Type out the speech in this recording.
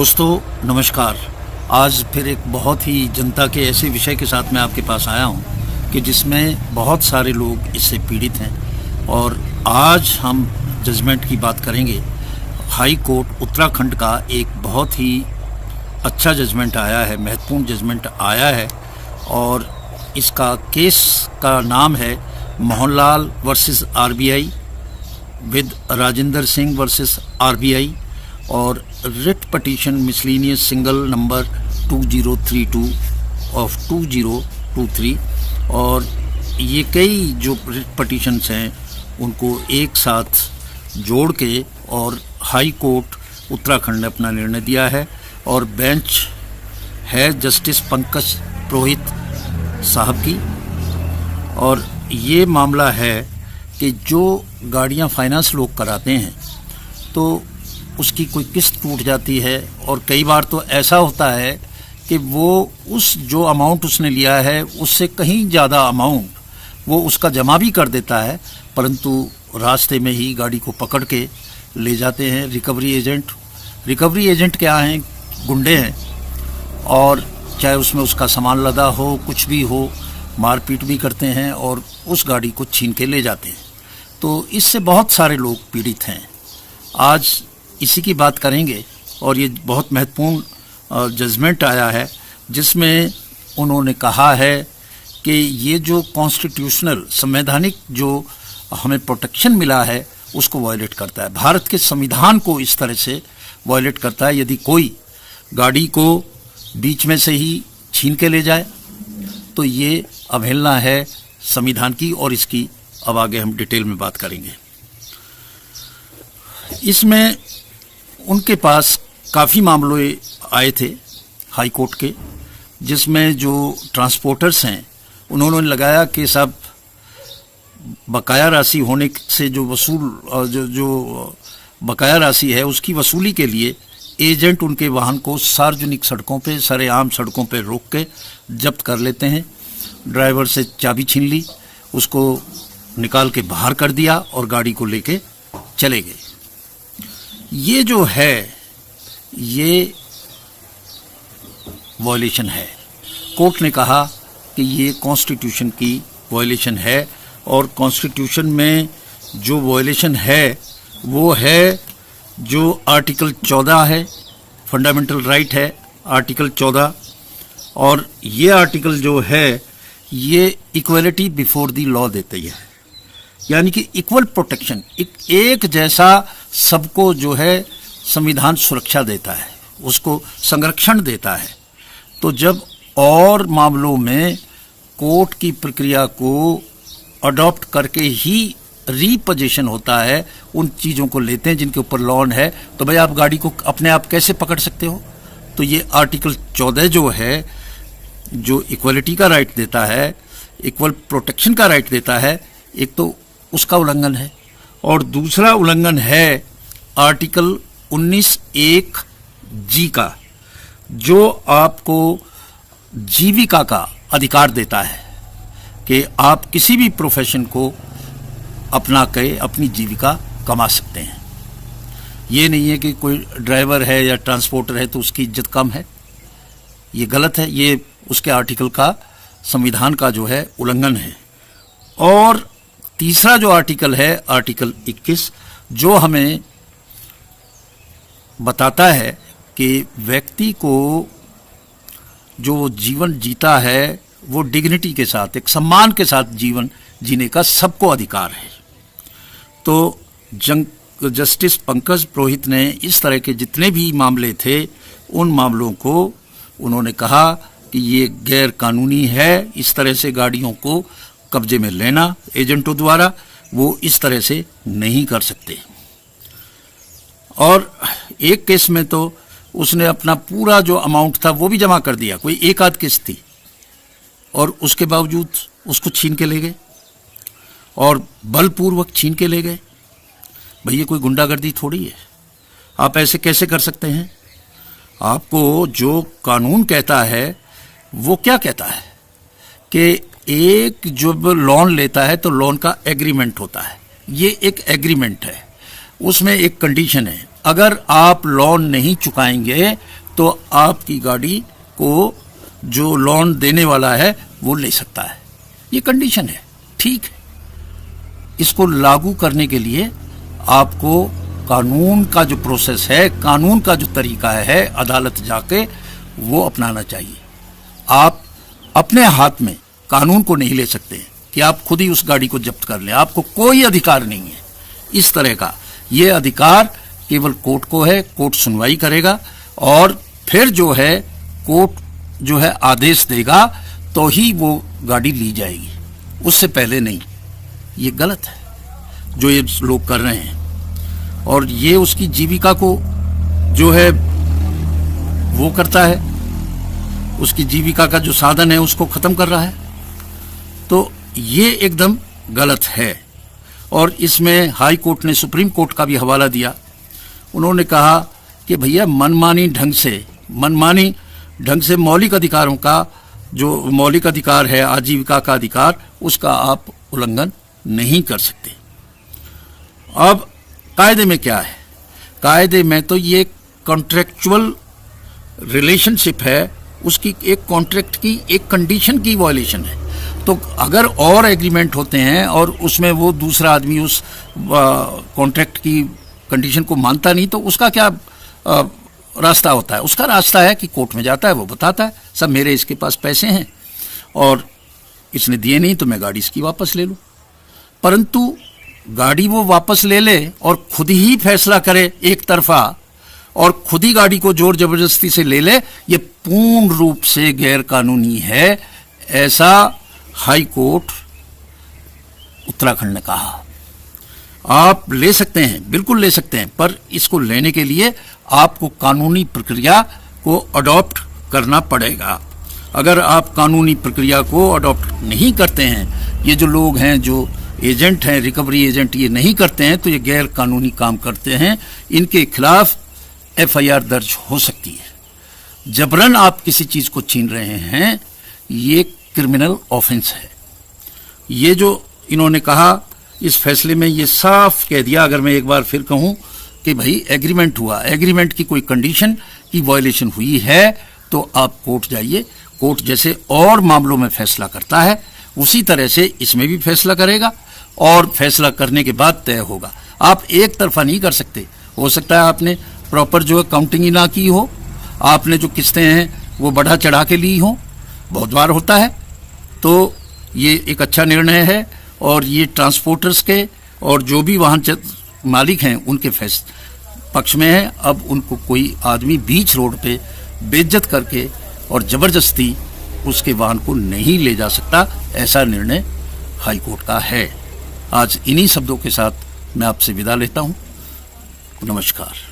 दोस्तों नमस्कार। आज फिर एक बहुत ही जनता के ऐसे विषय के साथ मैं आपके पास आया हूं कि जिसमें बहुत सारे लोग इससे पीड़ित हैं और आज हम जजमेंट की बात करेंगे। हाई कोर्ट उत्तराखंड का एक बहुत ही अच्छा जजमेंट आया है, महत्वपूर्ण जजमेंट आया है और इसका केस का नाम है Mohanlal versus RBI with Rajendra Singh versus RBI और writ petition miscellaneous single number 2032 of 2023। और ये कई जो रिट पटिशन्स हैं उनको एक साथ जोड़ के और हाई कोर्ट उत्तराखंड ने अपना निर्णय दिया है और बेंच है जस्टिस पंकज पुरोहित साहब की। और ये मामला है कि जो गाड़ियां फाइनेंस लोग कराते हैं तो उसकी कोई किस्त टूट जाती है और कई बार तो ऐसा होता है कि वो उस जो अमाउंट उसने लिया है उससे कहीं ज़्यादा अमाउंट वो उसका जमा भी कर देता है, परंतु रास्ते में ही गाड़ी को पकड़ के ले जाते हैं रिकवरी एजेंट। रिकवरी एजेंट क्या हैं? गुंडे हैं और चाहे उसमें उसका सामान लदा हो, कुछ भी हो, मारपीट भी करते हैं और उस गाड़ी को छीन के ले जाते हैं। तो इससे बहुत सारे लोग पीड़ित हैं। आज इसी की बात करेंगे और ये बहुत महत्वपूर्ण जजमेंट आया है जिसमें उन्होंने कहा है कि ये जो कॉन्स्टिट्यूशनल संवैधानिक जो हमें प्रोटेक्शन मिला है उसको वायलेट करता है, भारत के संविधान को इस तरह से वायलेट करता है। यदि कोई गाड़ी को बीच में से ही छीन के ले जाए तो ये अवहेलना है संविधान की और इसकी अब आगे हम डिटेल में बात करेंगे। इसमें उनके पास काफ़ी मामले आए थे हाई कोर्ट के, जिसमें जो ट्रांसपोर्टर्स हैं उन्होंने लगाया कि सब बकाया राशि होने से जो बकाया राशि है उसकी वसूली के लिए एजेंट उनके वाहन को सार्वजनिक सड़कों पे, सरेआम सड़कों पे रोक के जब्त कर लेते हैं। ड्राइवर से चाबी छीन ली, उसको निकाल के बाहर कर दिया और गाड़ी को लेके चले गए। ये जो है ये वायलेशन है। कोर्ट ने कहा कि ये कॉन्स्टिट्यूशन की वायलेशन है और कॉन्स्टिट्यूशन में जो वायलेशन है वो है जो आर्टिकल 14 है, फंडामेंटल राइट है आर्टिकल 14। और ये आर्टिकल जो है ये इक्वलिटी बिफोर द लॉ देती है, यानी कि इक्वल प्रोटेक्शन, एक जैसा सबको जो है संविधान सुरक्षा देता है, उसको संरक्षण देता है। तो जब और मामलों में कोर्ट की प्रक्रिया को अडॉप्ट करके ही रीपोजीशन होता है, उन चीज़ों को लेते हैं जिनके ऊपर लॉन है, तो भाई आप गाड़ी को अपने आप कैसे पकड़ सकते हो? तो ये आर्टिकल 14 जो है जो इक्वलिटी का राइट देता है, इक्वल प्रोटेक्शन का राइट देता है, एक तो उसका उल्लंघन है और दूसरा उल्लंघन है आर्टिकल 19(1) जी का, जो आपको जीविका का अधिकार देता है कि आप किसी भी प्रोफेशन को अपना के अपनी जीविका कमा सकते हैं। ये नहीं है कि कोई ड्राइवर है या ट्रांसपोर्टर है तो उसकी इज्जत कम है, ये गलत है, ये उसके आर्टिकल का, संविधान का जो है उल्लंघन है। और तीसरा जो आर्टिकल है आर्टिकल 21 जो हमें बताता है कि व्यक्ति को जो जीवन जीता है वो डिग्निटी के साथ, एक सम्मान के साथ जीवन जीने का सबको अधिकार है। तो जस्टिस पंकज पुरोहित ने इस तरह के जितने भी मामले थे उन मामलों को उन्होंने कहा कि ये गैर कानूनी है, इस तरह से गाड़ियों को कब्जे में लेना एजेंटों द्वारा, वो इस तरह से नहीं कर सकते। और एक केस में तो उसने अपना पूरा जो अमाउंट था वो भी जमा कर दिया, कोई एक आध किस्त थी, और उसके बावजूद उसको छीन के ले गए और बलपूर्वक छीन के ले गए। भैया कोई गुंडागर्दी थोड़ी है, आप ऐसे कैसे कर सकते हैं? आपको जो कानून कहता है वो क्या कहता है कि एक जब लोन लेता है तो लोन का एग्रीमेंट होता है, ये एक एग्रीमेंट है, उसमें एक कंडीशन है अगर आप लोन नहीं चुकाएंगे तो आपकी गाड़ी को जो लोन देने वाला है वो ले सकता है। ये कंडीशन है, ठीक है। इसको लागू करने के लिए आपको कानून का जो प्रोसेस है, कानून का जो तरीका है, अदालत जाके वो अपनाना चाहिए। आप अपने हाथ में कानून को नहीं ले सकते कि आप खुद ही उस गाड़ी को जब्त कर लें। आपको कोई अधिकार नहीं है इस तरह का। ये अधिकार केवल कोर्ट को है, कोर्ट सुनवाई करेगा और फिर जो है कोर्ट जो है आदेश देगा तो ही वो गाड़ी ली जाएगी, उससे पहले नहीं। ये गलत है जो ये लोग कर रहे हैं और ये उसकी जीविका को जो है वो करता है, उसकी जीविका का जो साधन है उसको खत्म कर रहा है। तो ये एकदम गलत है। और इसमें हाई कोर्ट ने सुप्रीम कोर्ट का भी हवाला दिया। उन्होंने कहा कि भैया मनमानी ढंग से मौलिक अधिकारों का जो मौलिक अधिकार है, आजीविका का अधिकार, उसका आप उल्लंघन नहीं कर सकते। अब कायदे में क्या है? कायदे में तो ये कॉन्ट्रेक्चुअल रिलेशनशिप है, उसकी एक कॉन्ट्रैक्ट की एक कंडीशन की वायलेशन है। तो अगर और एग्रीमेंट होते हैं और उसमें वो दूसरा आदमी उस कॉन्ट्रैक्ट की कंडीशन को मानता नहीं, तो उसका क्या रास्ता होता है? उसका रास्ता है कि कोर्ट में जाता है, वो बताता है सब मेरे इसके पास पैसे हैं और इसने दिए नहीं तो मैं गाड़ी इसकी वापस ले लूं। परंतु गाड़ी वो वापस ले ले और खुद ही फैसला करे एक तरफा और खुद ही गाड़ी को जोर जबरदस्ती से ले ले, ये पूर्ण रूप से गैर कानूनी है, ऐसा हाई कोर्ट उत्तराखंड ने कहा। आप ले सकते हैं, बिल्कुल ले सकते हैं, पर इसको लेने के लिए आपको कानूनी प्रक्रिया को अडॉप्ट करना पड़ेगा। अगर आप कानूनी प्रक्रिया को अडॉप्ट नहीं करते हैं, ये जो लोग हैं जो एजेंट हैं, रिकवरी एजेंट, ये नहीं करते हैं तो ये गैर कानूनी काम करते हैं। इनके खिलाफ एफआईआर दर्ज हो सकती है। जबरन आप किसी चीज को छीन रहे हैं, ये क्रिमिनल ऑफेंस है। ये जो इन्होंने कहा इस फैसले में ये साफ कह दिया, अगर मैं एक बार फिर कहूं कि भाई एग्रीमेंट हुआ, एग्रीमेंट की कोई कंडीशन की वायलेशन हुई है तो आप कोर्ट जाइए। कोर्ट जैसे और मामलों में फैसला करता है उसी तरह से इसमें भी फैसला करेगा और फैसला करने के बाद तय होगा। आप एक तरफा नहीं कर सकते। हो सकता है आपने प्रॉपर जो है काउंटिंग ही ना की हो, आपने जो किस्तें हैं वो बढ़ा चढ़ा के ली हो, बहुत बार होता है। तो ये एक अच्छा निर्णय है और ये ट्रांसपोर्टर्स के और जो भी वाहन मालिक हैं उनके पक्ष में है। अब उनको कोई आदमी बीच रोड पे बेइज्जत करके और जबरदस्ती उसके वाहन को नहीं ले जा सकता, ऐसा निर्णय हाई कोर्ट का है। आज इन्हीं शब्दों के साथ मैं आपसे विदा लेता हूं। नमस्कार।